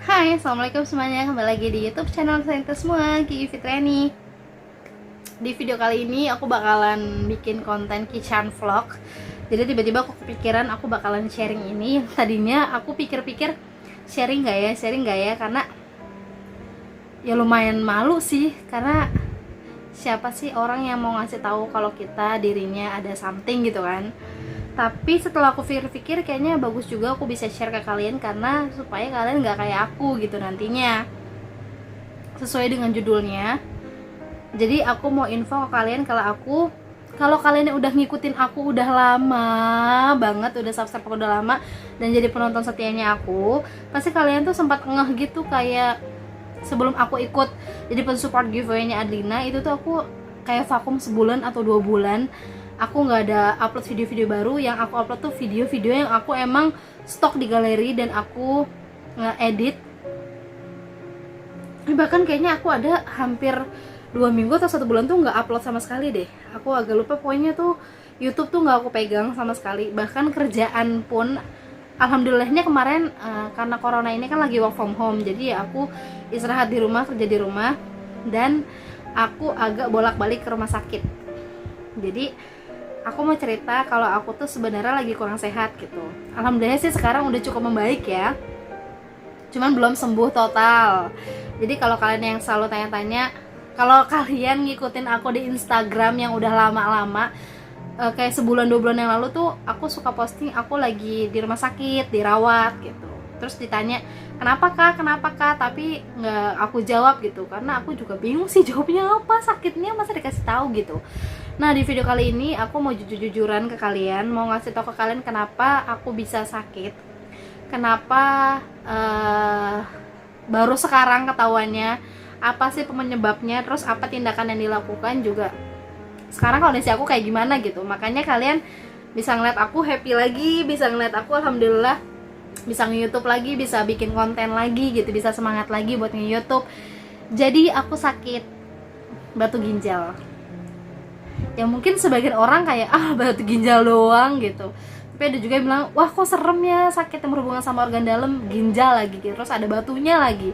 Hai, assalamualaikum semuanya. Kembali lagi di YouTube channel kita semua, Kiki Fitriani. Di video kali ini aku bakalan bikin konten kitchen vlog. Jadi tiba-tiba aku kepikiran aku bakalan sharing ini. Yang tadinya aku pikir-pikir sharing gak ya, karena ya lumayan malu sih. Karena siapa sih orang yang mau ngasih tahu kalau dirinya ada something gitu kan. Tapi setelah aku pikir-pikir kayaknya bagus juga aku bisa share ke kalian, karena supaya kalian nggak kayak aku gitu nantinya, sesuai dengan judulnya. Jadi aku mau info ke kalian kalau kalian yang udah ngikutin aku udah lama banget, udah subscribe aku udah lama dan jadi penonton setianya aku, pasti kalian tuh sempat ngeh gitu, kayak sebelum aku ikut jadi pensupport giveaway-nya Adlina itu tuh aku kayak vakum sebulan atau 2 bulan. Aku nggak ada upload video-video baru. Yang aku upload tuh video-video yang aku emang stok di galeri dan aku nge-edit. Bahkan kayaknya aku ada hampir 2 minggu atau 1 bulan tuh nggak upload sama sekali deh. Aku agak lupa, pokoknya tuh YouTube tuh nggak aku pegang sama sekali. Bahkan kerjaan pun alhamdulillahnya kemarin karena corona ini kan lagi work from home, jadi ya aku istirahat di rumah, kerja di rumah, dan aku agak bolak-balik ke rumah sakit. Jadi aku mau cerita kalau aku tuh sebenarnya lagi kurang sehat gitu. Alhamdulillah sih sekarang udah cukup membaik ya, cuman belum sembuh total. Jadi kalau kalian yang selalu tanya-tanya, kalau kalian ngikutin aku di Instagram yang udah lama-lama, kayak sebulan 2 bulan yang lalu tuh aku suka posting aku lagi di rumah sakit, dirawat gitu. Terus ditanya kenapa kak, tapi nggak aku jawab gitu, karena aku juga bingung sih jawabnya apa, sakitnya masa dikasih tahu gitu. Nah, di video kali ini aku mau jujur-jujuran ke kalian, mau ngasih tau ke kalian kenapa aku bisa sakit, kenapa baru sekarang ketahuannya, apa sih penyebabnya, terus apa tindakan yang dilakukan juga. Sekarang kondisi aku kayak gimana gitu, makanya kalian bisa ngeliat aku happy lagi, bisa ngeliat aku alhamdulillah bisa nge-youtube lagi, bisa bikin konten lagi gitu, bisa semangat lagi buat nge-youtube. Jadi aku sakit batu ginjal. Ya mungkin sebagian orang kayak batu ginjal doang gitu, tapi ada juga yang bilang wah kok serem ya, sakit yang berhubungan sama organ dalam, ginjal lagi gitu, terus ada batunya lagi.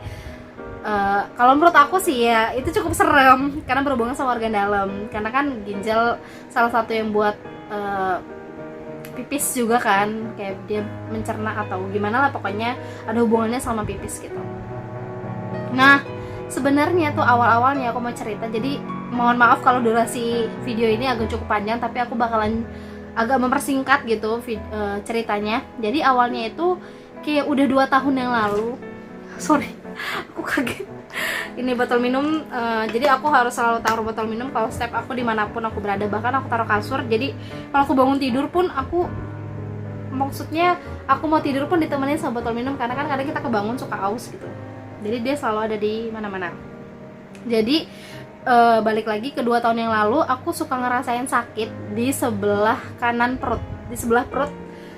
Kalau menurut aku sih ya itu cukup serem karena berhubungan sama organ dalam, karena kan ginjal salah satu yang buat pipis juga kan, kayak dia mencerna atau gimana lah, pokoknya ada hubungannya sama pipis gitu. Nah, sebenarnya tuh awal-awalnya aku mau cerita, jadi mohon maaf kalau durasi video ini agak cukup panjang, tapi aku bakalan agak mempersingkat gitu ceritanya. Jadi awalnya itu kayak udah 2 tahun yang lalu. Sorry, aku kaget. Ini botol minum, jadi aku harus selalu taruh botol minum kalau setiap aku dimanapun aku berada, bahkan aku taruh kasur. Jadi kalau aku bangun tidur pun maksudnya aku mau tidur pun ditemenin sama botol minum, karena kan kadang kita kebangun suka aus gitu. Jadi dia selalu ada di mana-mana. Jadi balik lagi ke 2 tahun yang lalu, aku suka ngerasain sakit di sebelah kanan perut, di sebelah perut.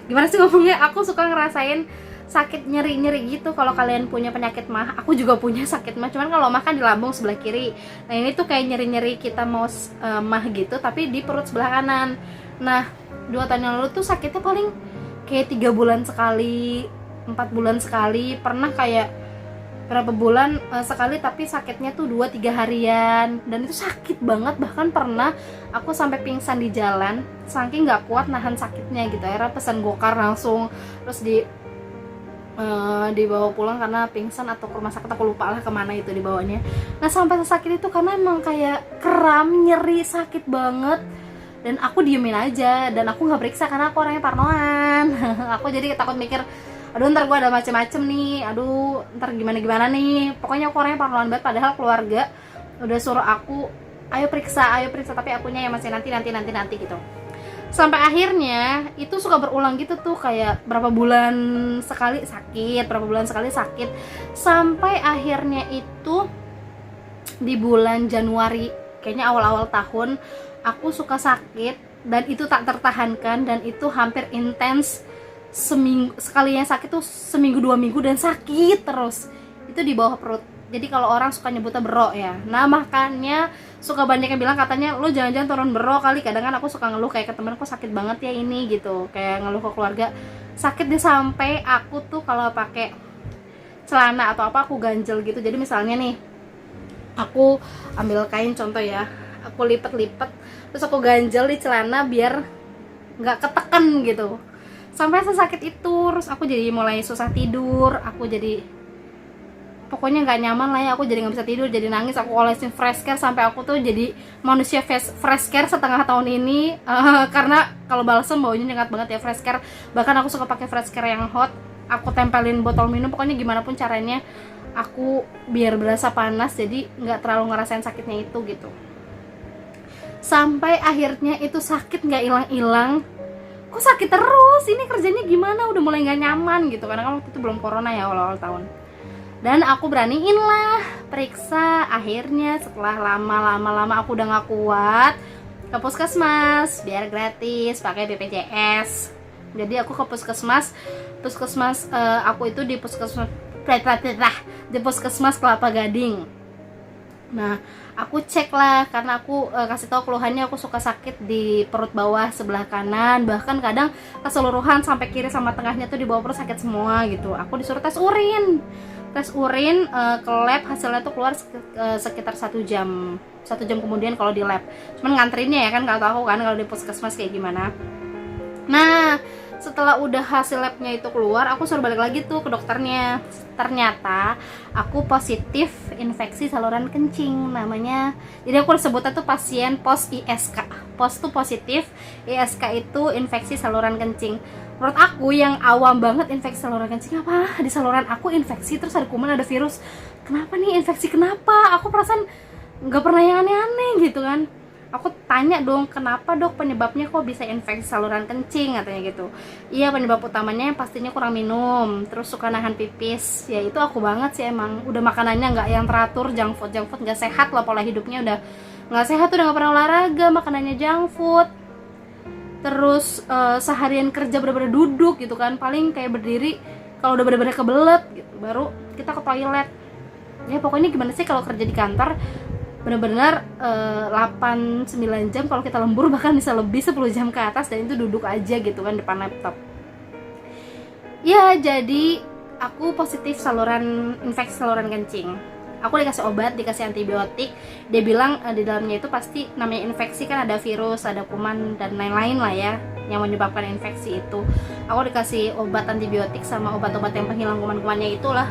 Gimana sih ngomongnya? Aku suka ngerasain sakit nyeri-nyeri gitu. Kalau kalian punya penyakit mah, aku juga punya sakit mah, cuman kalau mah kan di lambung sebelah kiri. Nah ini tuh kayak nyeri-nyeri kita mau mah gitu, tapi di perut sebelah kanan. Nah 2 tahun yang lalu tuh sakitnya paling kayak 3 bulan sekali, 4 bulan sekali, pernah kayak berapa bulan sekali, tapi sakitnya tuh 2-3 harian, dan itu sakit banget. Bahkan pernah aku sampai pingsan di jalan saking nggak kuat nahan sakitnya gitu. Akhirnya pesan gokar langsung, terus dibawa pulang karena pingsan, atau ke rumah sakit aku lupa lah kemana itu dibawanya. Nah sampai sesakit itu karena emang kayak kram, nyeri, sakit banget, dan aku diemin aja dan aku nggak periksa karena aku orangnya parnoan. Aku jadi takut mikir aduh ntar gue ada macem-macem nih, aduh ntar gimana nih, pokoknya aku orangnya parnoan banget. Padahal keluarga udah suruh aku ayo periksa, tapi akunya yang masih nanti gitu. Sampai akhirnya itu suka berulang gitu tuh, kayak berapa bulan sekali sakit, sampai akhirnya itu di bulan Januari, kayaknya awal-awal tahun, aku suka sakit dan itu tak tertahankan, dan itu hampir intens. Seminggu sekalinya sakit tuh seminggu 2 minggu dan sakit terus. Itu di bawah perut. Jadi kalau orang suka nyebutnya berok ya. Nah makanya suka banyak yang bilang katanya lo jangan-jangan turun berok kali. Kadang kan aku suka ngeluh kayak ke temenku sakit banget ya ini gitu, kayak ngeluh ke keluarga sakit deh, sampai aku tuh kalau pakai celana atau apa aku ganjel gitu. Jadi misalnya nih, aku ambil kain contoh ya, aku lipet-lipet terus aku ganjel di celana biar nggak ketekan gitu, sampai sesakit itu. Terus aku jadi mulai susah tidur, aku jadi pokoknya nggak nyaman lah ya, aku jadi nggak bisa tidur, jadi nangis, aku olesin fresh care sampai aku tuh jadi manusia fresh care setengah tahun ini. Karena kalau balsem baunya nyengat banget ya fresh care, bahkan aku suka pakai fresh care yang hot, aku tempelin botol minum, pokoknya gimana pun caranya aku biar berasa panas, jadi nggak terlalu ngerasain sakitnya itu gitu. Sampai akhirnya itu sakit nggak hilang-hilang, kok sakit terus, ini kerjanya gimana, udah mulai nggak nyaman gitu, karena kan waktu itu belum corona ya, awal-awal tahun. Dan aku beraniin lah periksa. Akhirnya setelah lama aku udah gak kuat, ke puskesmas biar gratis pakai BPJS. Jadi aku ke puskesmas aku itu di puskesmas Kelapa Gading. Nah, aku cek lah, karena aku kasih tahu keluhannya, aku suka sakit di perut bawah sebelah kanan, bahkan kadang keseluruhan sampai kiri sama tengahnya tuh di bawah perut sakit semua gitu. Aku disuruh tes urin ke lab, hasilnya tuh keluar sekitar 1 jam kemudian kalau di lab. Cuman ngantrinnya ya kan, kalau tahu kan kalau di puskesmas kayak gimana. Nah, setelah udah hasil labnya itu keluar, aku suruh balik lagi tuh ke dokternya. Ternyata aku positif infeksi saluran kencing namanya. Jadi aku sebutnya tuh pasien pos ISK. Pos tuh positif, ISK itu infeksi saluran kencing. Menurut aku yang awam banget, infeksi saluran kencing apa? Di saluran aku infeksi, terus ada kuman, ada virus. Kenapa nih infeksi, kenapa? Aku perasaan nggak pernah yang aneh-aneh gitu kan. Aku tanya dong, kenapa dok penyebabnya kok bisa infeksi saluran kencing, katanya gitu. Iya, penyebab utamanya pastinya kurang minum, terus suka nahan pipis. Ya itu aku banget sih emang. Udah makanannya nggak yang teratur, junk food nggak sehat lah, pola hidupnya udah nggak sehat, udah nggak pernah olahraga, makanannya junk food. Terus seharian kerja bener-bener duduk gitu kan, paling kayak berdiri kalau udah bener-bener kebelet gitu, baru kita ke toilet. Ya pokoknya gimana sih kalau kerja di kantor bener-bener 8-9 jam, kalau kita lembur bahkan bisa lebih 10 jam ke atas, dan itu duduk aja gitu kan depan laptop. Ya jadi aku positif infeksi saluran kencing. Aku dikasih obat, dikasih antibiotik. Dia bilang di dalamnya itu pasti namanya infeksi kan, ada virus, ada kuman dan lain-lain lah ya yang menyebabkan infeksi itu. Aku dikasih obat antibiotik sama obat-obat yang penghilang kuman-kumannya itulah.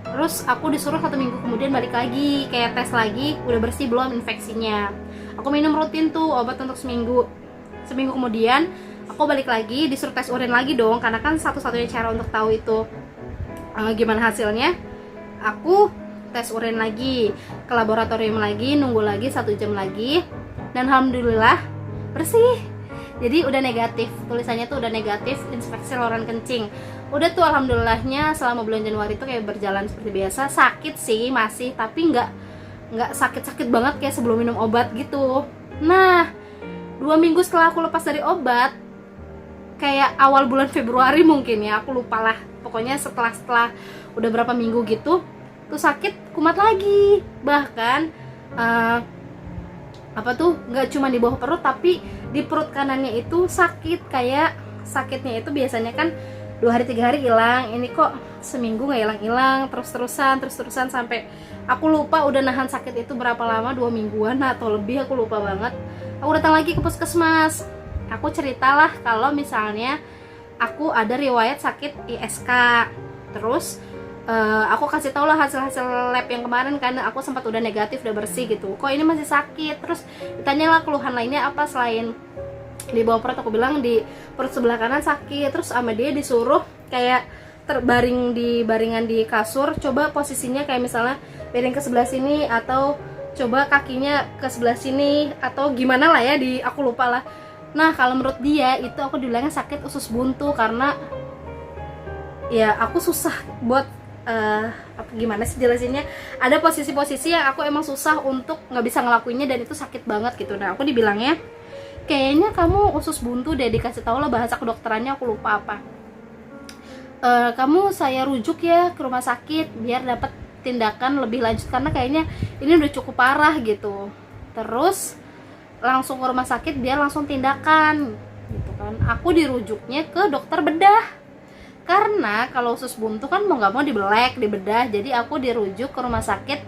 Terus aku disuruh 1 minggu kemudian balik lagi, kayak tes lagi, udah bersih belum infeksinya. Aku minum rutin tuh obat untuk seminggu. Seminggu kemudian aku balik lagi, disuruh tes urin lagi dong, karena kan satu-satunya cara untuk tahu itu gimana hasilnya. Aku tes urin lagi, ke laboratorium lagi, nunggu lagi 1 jam lagi, dan alhamdulillah bersih. Jadi udah negatif, tulisannya tuh udah negatif infeksi saluran kencing. Udah tuh alhamdulillahnya selama bulan Januari itu kayak berjalan seperti biasa. Sakit sih masih, tapi nggak sakit-sakit banget kayak sebelum minum obat gitu. Nah, 2 minggu setelah aku lepas dari obat, kayak awal bulan Februari mungkin ya, aku lupa lah. Pokoknya setelah udah berapa minggu gitu, tuh sakit kumat lagi. Bahkan nggak cuma di bawah perut, tapi di perut kanannya itu sakit. Kayak sakitnya itu biasanya kan 2 hari 3 hari hilang, ini kok seminggu nggak hilang-hilang, terus-terusan sampai aku lupa udah nahan sakit itu berapa lama, 2 mingguan atau lebih, aku lupa banget. Aku datang lagi ke puskesmas, aku ceritalah kalau misalnya aku ada riwayat sakit ISK. Terus aku kasih tau lah hasil lab yang kemarin, karena aku sempat udah negatif, udah bersih gitu. Kok ini masih sakit? Terus ditanyalah keluhan lainnya apa selain di bawah perut. Aku bilang di perut sebelah kanan sakit. Terus sama dia disuruh kayak terbaring di baringan di kasur, coba posisinya kayak misalnya piring ke sebelah sini, atau coba kakinya ke sebelah sini, atau gimana lah ya, aku lupa lah. Nah kalau menurut dia itu aku dibilangnya sakit usus buntu, karena ya aku susah buat gimana sih jelasinnya, ada posisi-posisi yang aku emang susah untuk nggak bisa ngelakuinnya, dan itu sakit banget gitu. Nah aku dibilangnya kayaknya kamu usus buntu deh, dikasih tau lah bahasa kedokterannya, aku lupa apa. Kamu saya rujuk ya ke rumah sakit biar dapat tindakan lebih lanjut, karena kayaknya ini udah cukup parah gitu. Terus langsung ke rumah sakit biar langsung tindakan gitu kan. Aku dirujuknya ke dokter bedah. Karena kalau usus buntu kan mau nggak mau dibelek, dibedah, jadi aku dirujuk ke rumah sakit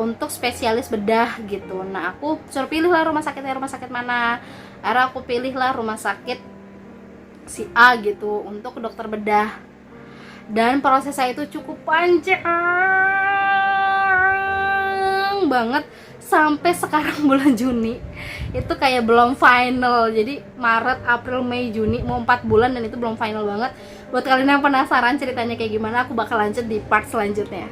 untuk spesialis bedah gitu. Nah aku suruh pilih lah rumah sakit mana. Akhirnya aku pilih lah rumah sakit si A gitu untuk dokter bedah. Dan proses saya itu cukup panjang banget sampai sekarang bulan Juni itu kayak belum final. Jadi Maret, April, Mei, Juni mau 4 bulan dan itu belum final banget. Buat kalian yang penasaran ceritanya kayak gimana, aku bakal lanjut di part selanjutnya.